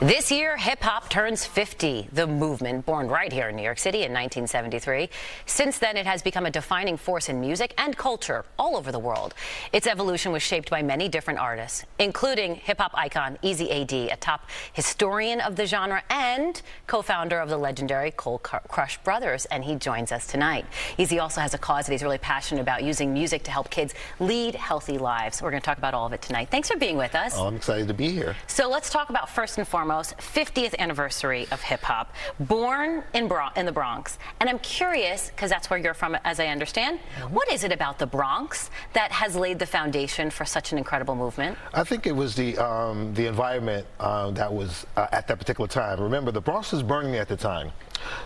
This year, hip-hop turns 50, the movement born right here in New York City in 1973. Since then, it has become a defining force in music and culture all over the world. Its evolution was shaped by many different artists, including hip-hop icon Eazy-A-D, a top historian of the genre and co-founder of the legendary Cold Crush Brothers, and he joins us tonight. Eazy also has a cause that he's really passionate about, using music to help kids lead healthy lives. We're going to talk about all of it tonight. Thanks for being with us. Oh, I'm excited to be here. So let's talk about, first and foremost, 50th anniversary of hip-hop, born in the Bronx. And I'm curious, because that's where you're from, as I understand, what is it about the Bronx that has laid the foundation for such an incredible movement? I think it was the environment that was at that particular time. Remember, the Bronx was burning at the time.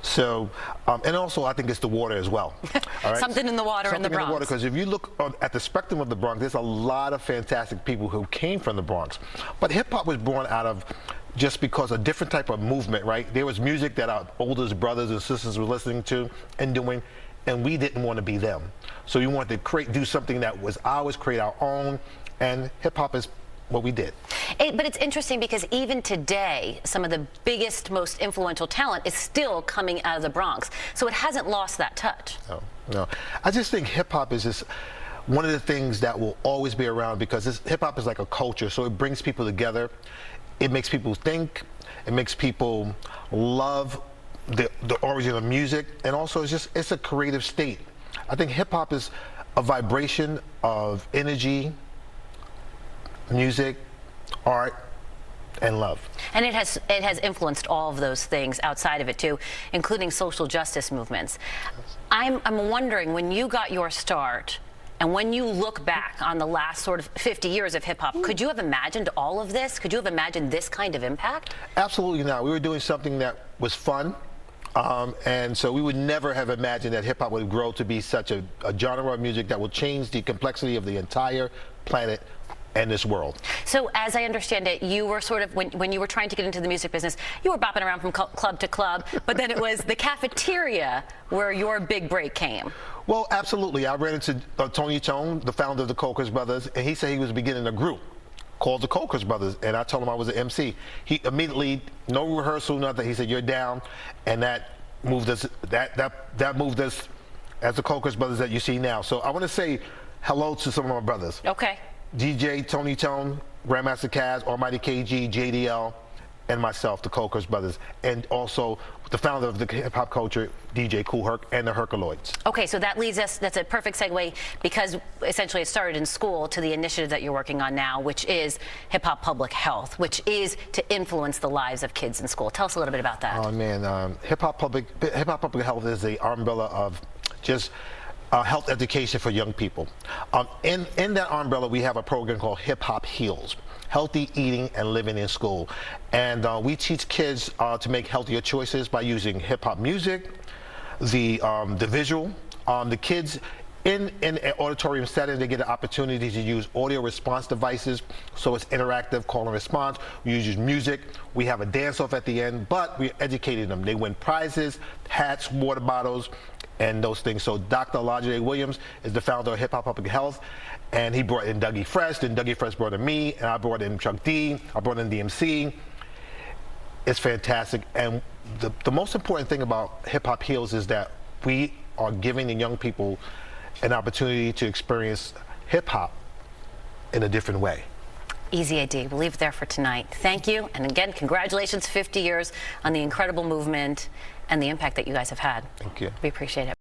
So, and also I think it's the water as well. All right? Something in the water in the Bronx. Because if you look at the spectrum of the Bronx, there's a lot of fantastic people who came from the Bronx. But hip-hop was born out of just because a different type of movement, right? There was music that our oldest brothers and sisters were listening to and doing, and we didn't want to be them. So we wanted to do something that was ours, create our own, and hip-hop is what we did. But it's interesting because even today, some of the biggest, most influential talent is still coming out of the Bronx. So it hasn't lost that touch. No. I just think hip-hop is just one of the things that will always be around, because hip-hop is like a culture, so it brings people together. It makes people think. It makes people love the origin of music, and also it's a creative state. I think hip-hop is a vibration of energy, music, art, and love. And it has influenced all of those things outside of it too, including social justice movements. I'm wondering, when you got your start, and when you look back on the last sort of 50 years of hip-hop, could you have imagined all of this? Could you have imagined this kind of impact? Absolutely not. We were doing something that was fun, and so we would never have imagined that hip-hop would grow to be such a genre of music that will change the complexity of the entire planet and this world. So as I understand it, you were sort of, when you were trying to get into the music business, you were bopping around from club to club, but then it was the cafeteria where your big break came. Well, absolutely. I ran into Tony Tone, the founder of the Cold Crush Brothers, and he said he was beginning a group called the Cold Crush Brothers, and I told him I was an MC. He immediately, no rehearsal, nothing, he said, "You're down," and that moved us, that moved us as the Cold Crush Brothers that you see now. So I want to say hello to some of my brothers. Okay. DJ Tony Tone, Grandmaster Caz, Almighty KG, JDL, and myself, the Cold Crush Brothers, and also the founder of the hip-hop culture, DJ Kool Herc, and the Herculoids. Okay, so that leads us, that's a perfect segue, because essentially it started in school, to the initiative that you're working on now, which is Hip-Hop Public Health, which is to influence the lives of kids in school. Tell us a little bit about that. Oh man, Hip-Hop Public Health is the umbrella of just health education for young people. In that umbrella, we have a program called Hip Hop Heals, healthy eating and living in school. And we teach kids to make healthier choices by using hip hop music, the visual. The kids in an auditorium setting, they get an opportunity to use audio response devices, so it's interactive call and response. We use music. We have a dance-off at the end, but we're educating them. They win prizes, hats, water bottles, and those things. So Dr. Elijah A. Williams is the founder of Hip Hop Public Health, and he brought in Dougie Fresh, and Dougie Fresh brought in me, and I brought in Chuck D, I brought in DMC. It's fantastic, and the most important thing about Hip Hop Heals is that we are giving the young people an opportunity to experience hip-hop in a different way. Eazy-A-D, we'll leave it there for tonight. Thank you, and again, congratulations, 50 years on the incredible movement and the impact that you guys have had. Thank you. We appreciate it.